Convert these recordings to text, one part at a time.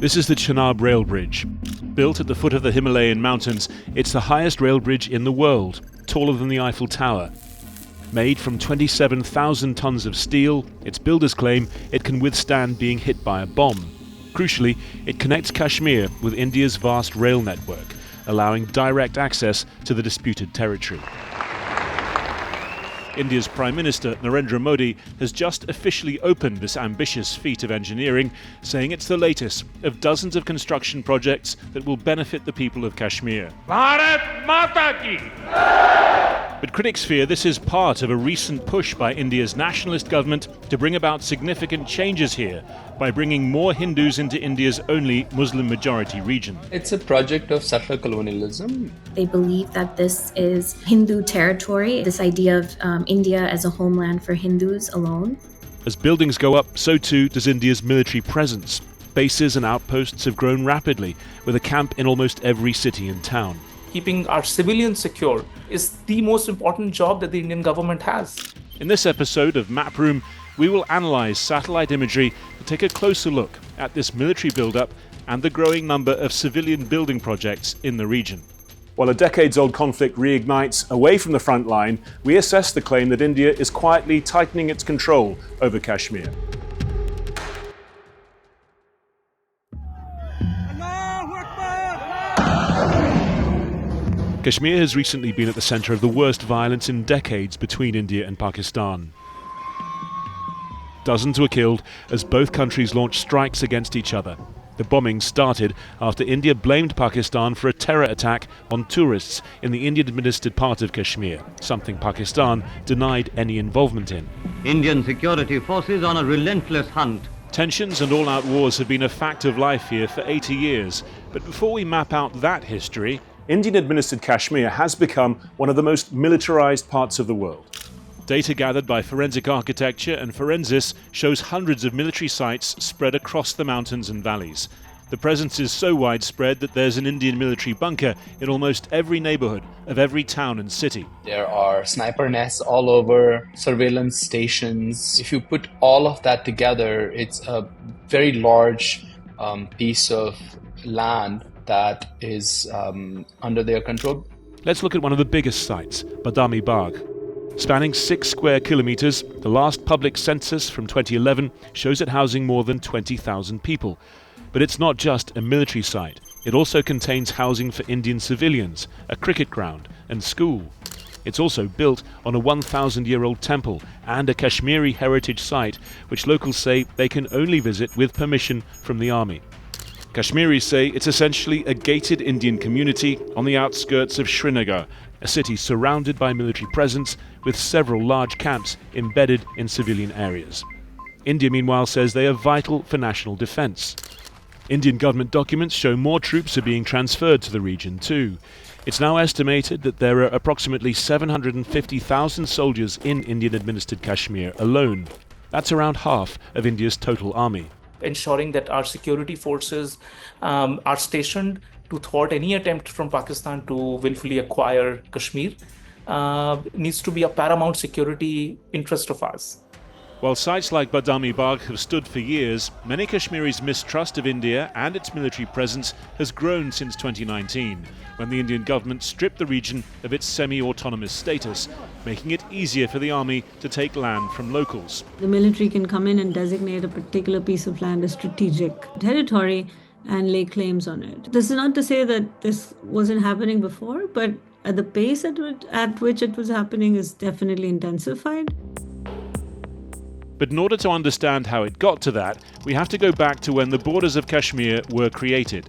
This is the Chenab rail bridge. Built at the foot of the Himalayan mountains, it's the highest rail bridge in the world, taller than the Eiffel Tower. Made from 27,000 tons of steel, its builders claim it can withstand being hit by a bomb. Crucially, it connects Kashmir with India's vast rail network, allowing direct access to the disputed territory. India's Prime Minister, Narendra Modi, has just officially opened this ambitious feat of engineering, saying it's the latest of dozens of construction projects that will benefit the people of Kashmir. Bharat Mata ki! But critics fear this is part of a recent push by India's nationalist government to bring about significant changes here by bringing more Hindus into India's only Muslim-majority region. It's a project of settler colonialism. They believe that this is Hindu territory, this idea of India as a homeland for Hindus alone. As buildings go up, so too does India's military presence. Bases and outposts have grown rapidly, with a camp in almost every city and town. Keeping our civilians secure is the most important job that the Indian government has. In this episode of Map Room, we will analyse satellite imagery to take a closer look at this military build-up and the growing number of civilian building projects in the region. While a decades-old conflict reignites away from the front line, we assess the claim that India is quietly tightening its control over Kashmir. Kashmir has recently been at the centre of the worst violence in decades between India and Pakistan. Dozens were killed as both countries launched strikes against each other. The bombing started after India blamed Pakistan for a terror attack on tourists in the Indian-administered part of Kashmir, something Pakistan denied any involvement in. Indian security forces on a relentless hunt. Tensions and all-out wars have been a fact of life here for 80 years. But before we map out that history, Indian-administered Kashmir has become one of the most militarized parts of the world. Data gathered by Forensic Architecture and Forensis shows hundreds of military sites spread across the mountains and valleys. The presence is so widespread that there's an Indian military bunker in almost every neighborhood of every town and city. There are sniper nests all over, surveillance stations. If you put all of that together, it's a very large piece of land that is under their control. Let's look at one of the biggest sites, Badami Bagh. Spanning 6 square kilometers, the last public census from 2011 shows it housing more than 20,000 people. But it's not just a military site. It also contains housing for Indian civilians, a cricket ground, and school. It's also built on a 1,000-year-old temple and a Kashmiri heritage site, which locals say they can only visit with permission from the army. Kashmiris say it's essentially a gated Indian community on the outskirts of Srinagar, a city surrounded by military presence with several large camps embedded in civilian areas. India, meanwhile, says they are vital for national defence. Indian government documents show more troops are being transferred to the region too. It's now estimated that there are approximately 750,000 soldiers in Indian-administered Kashmir alone. That's around half of India's total army. Ensuring that our security forces are stationed to thwart any attempt from Pakistan to willfully acquire Kashmir needs to be a paramount security interest of ours. While sites like Badami Bagh have stood for years, many Kashmiris' mistrust of India and its military presence has grown since 2019, when the Indian government stripped the region of its semi-autonomous status, making it easier for the army to take land from locals. The military can come in and designate a particular piece of land as strategic territory and lay claims on it. This is not to say that this wasn't happening before, but at the pace at which it was happening is definitely intensified. But in order to understand how it got to that, we have to go back to when the borders of Kashmir were created.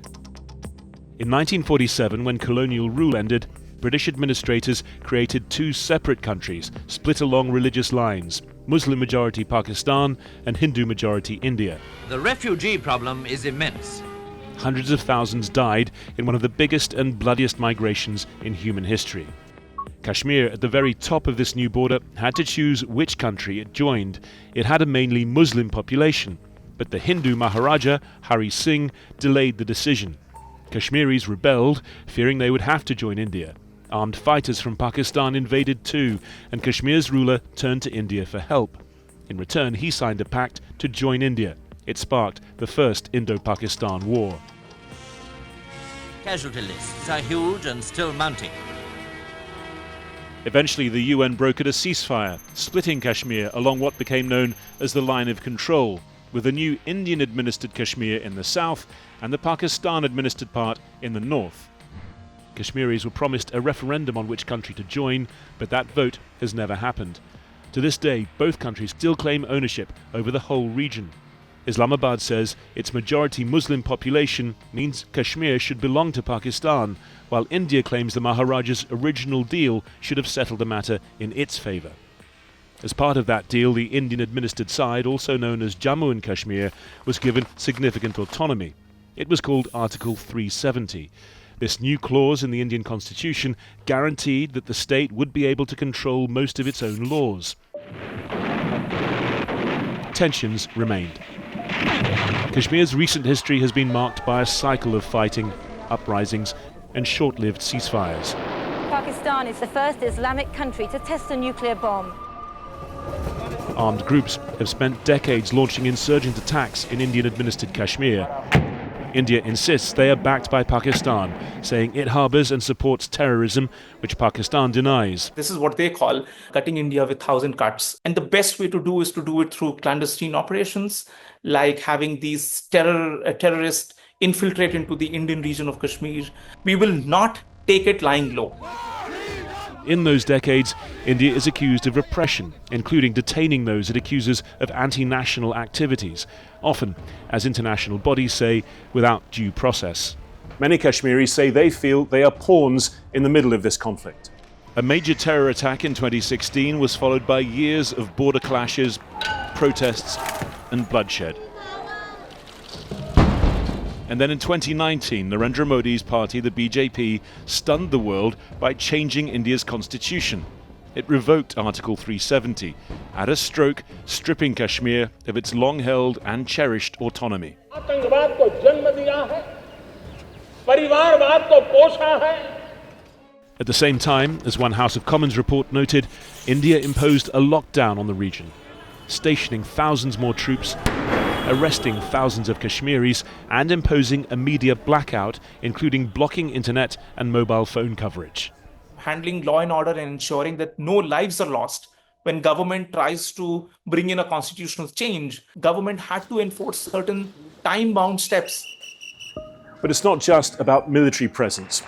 In 1947, when colonial rule ended, British administrators created 2 separate countries, split along religious lines, Muslim-majority Pakistan and Hindu-majority India. The refugee problem is immense. Hundreds of thousands died in one of the biggest and bloodiest migrations in human history. Kashmir, at the very top of this new border, had to choose which country it joined. It had a mainly Muslim population, but the Hindu Maharaja, Hari Singh, delayed the decision. Kashmiris rebelled, fearing they would have to join India. Armed fighters from Pakistan invaded too, and Kashmir's ruler turned to India for help. In return, he signed a pact to join India. It sparked the First Indo-Pakistan War. Casualty lists are huge and still mounting. Eventually, the UN brokered a ceasefire, splitting Kashmir along what became known as the Line of Control, with the new Indian-administered Kashmir in the south and the Pakistan-administered part in the north. Kashmiris were promised a referendum on which country to join, but that vote has never happened. To this day, both countries still claim ownership over the whole region. Islamabad says its majority Muslim population means Kashmir should belong to Pakistan, while India claims the Maharaja's original deal should have settled the matter in its favour. As part of that deal, the Indian-administered side, also known as Jammu and Kashmir, was given significant autonomy. It was called Article 370. This new clause in the Indian constitution guaranteed that the state would be able to control most of its own laws. Tensions remained. Kashmir's recent history has been marked by a cycle of fighting, uprisings, and short-lived ceasefires. Pakistan is the first Islamic country to test a nuclear bomb. Armed groups have spent decades launching insurgent attacks in Indian-administered Kashmir. India insists they are backed by Pakistan, saying it harbours and supports terrorism, which Pakistan denies. This is what they call cutting India with 1,000 cuts. And the best way to do is to do it through clandestine operations, like having these terrorists infiltrate into the Indian region of Kashmir. We will not take it lying low. In those decades, India is accused of repression, including detaining those it accuses of anti-national activities, often, as international bodies say, without due process. Many Kashmiris say they feel they are pawns in the middle of this conflict. A major terror attack in 2016 was followed by years of border clashes, protests, and bloodshed. And then in 2019, Narendra Modi's party, the BJP, stunned the world by changing India's constitution. It revoked Article 370, at a stroke stripping Kashmir of its long-held and cherished autonomy. At the same time, as one House of Commons report noted, India imposed a lockdown on the region, stationing thousands more troops, arresting thousands of Kashmiris, and imposing a media blackout, including blocking internet and mobile phone coverage. Handling law and order and ensuring that no lives are lost. When government tries to bring in a constitutional change, government had to enforce certain time-bound steps. But it's not just about military presence.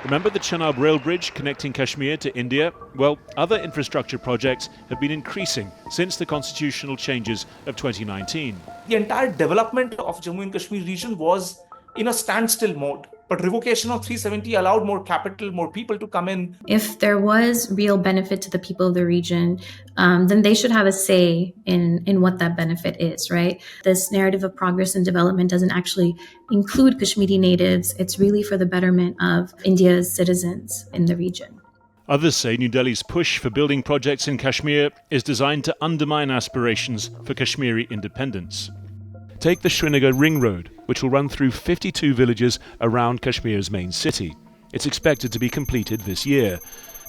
Remember the Chenab rail bridge connecting Kashmir to India? Well, other infrastructure projects have been increasing since the constitutional changes of 2019. The entire development of Jammu and Kashmir region was in a standstill mode. But revocation of 370 allowed more capital, more people to come in. If there was real benefit to the people of the region, then they should have a say in what that benefit is, right? This narrative of progress and development doesn't actually include Kashmiri natives. It's really for the betterment of India's citizens in the region. Others say New Delhi's push for building projects in Kashmir is designed to undermine aspirations for Kashmiri independence. Take the Srinagar Ring Road, which will run through 52 villages around Kashmir's main city. It's expected to be completed this year.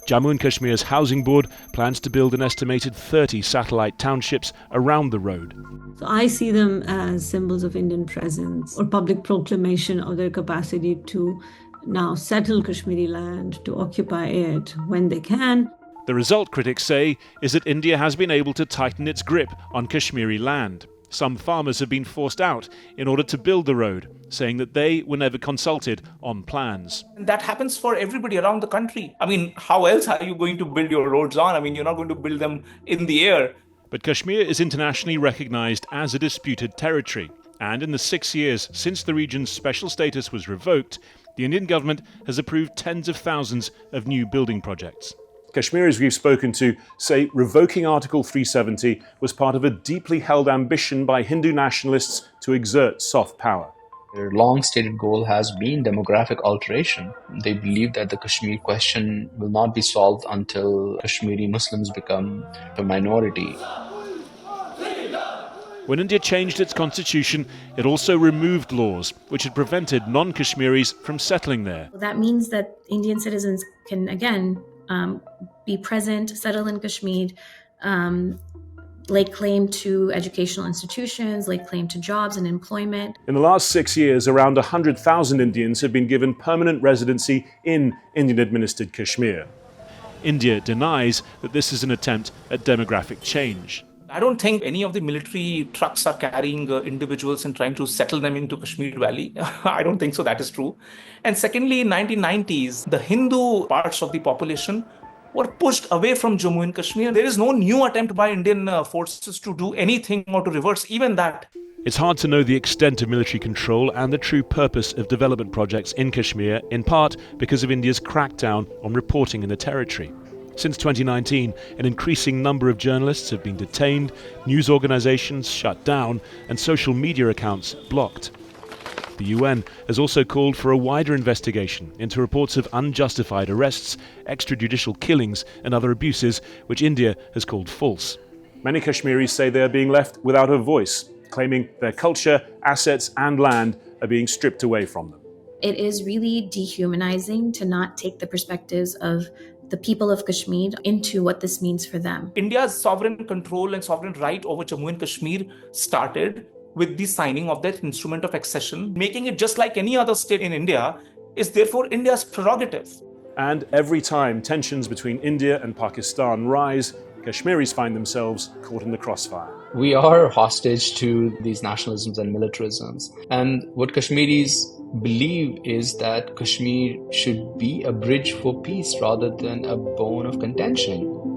Jammu and Kashmir's Housing Board plans to build an estimated 30 satellite townships around the road. So I see them as symbols of Indian presence or public proclamation of their capacity to now settle Kashmiri land, to occupy it when they can. The result, critics say, is that India has been able to tighten its grip on Kashmiri land. Some farmers have been forced out in order to build the road, saying that they were never consulted on plans. And that happens for everybody around the country. I mean, how else are you going to build your roads on? I mean, you're not going to build them in the air. But Kashmir is internationally recognized as a disputed territory. And in the 6 years since the region's special status was revoked, the Indian government has approved tens of thousands of new building projects. Kashmiris we've spoken to say revoking Article 370 was part of a deeply held ambition by Hindu nationalists to exert soft power. Their long-stated goal has been demographic alteration. They believe that the Kashmir question will not be solved until Kashmiri Muslims become a minority. When India changed its constitution, it also removed laws which had prevented non-Kashmiris from settling there. That means that Indian citizens can, again, be present, settle in Kashmir, lay claim to educational institutions, lay claim to jobs and employment. In the last 6 years, around 100,000 Indians have been given permanent residency in Indian-administered Kashmir. India denies that this is an attempt at demographic change. I don't think any of the military trucks are carrying individuals and trying to settle them into Kashmir Valley. I don't think so that is true. And secondly, in 1990s, the Hindu parts of the population were pushed away from Jammu and Kashmir. There is no new attempt by Indian forces to do anything or to reverse even that. It's hard to know the extent of military control and the true purpose of development projects in Kashmir, in part because of India's crackdown on reporting in the territory. Since 2019, an increasing number of journalists have been detained, news organisations shut down, and social media accounts blocked. The UN has also called for a wider investigation into reports of unjustified arrests, extrajudicial killings, and other abuses, which India has called false. Many Kashmiris say they are being left without a voice, claiming their culture, assets, and land are being stripped away from them. It is really dehumanizing to not take the perspectives of the people of Kashmir into what this means for them. India's sovereign control and sovereign right over Jammu and Kashmir started with the signing of that instrument of accession. Making it just like any other state in India is therefore India's prerogative. And every time tensions between India and Pakistan rise, Kashmiris find themselves caught in the crossfire. We are hostage to these nationalisms and militarisms. And what Kashmiris believe is that Kashmir should be a bridge for peace rather than a bone of contention.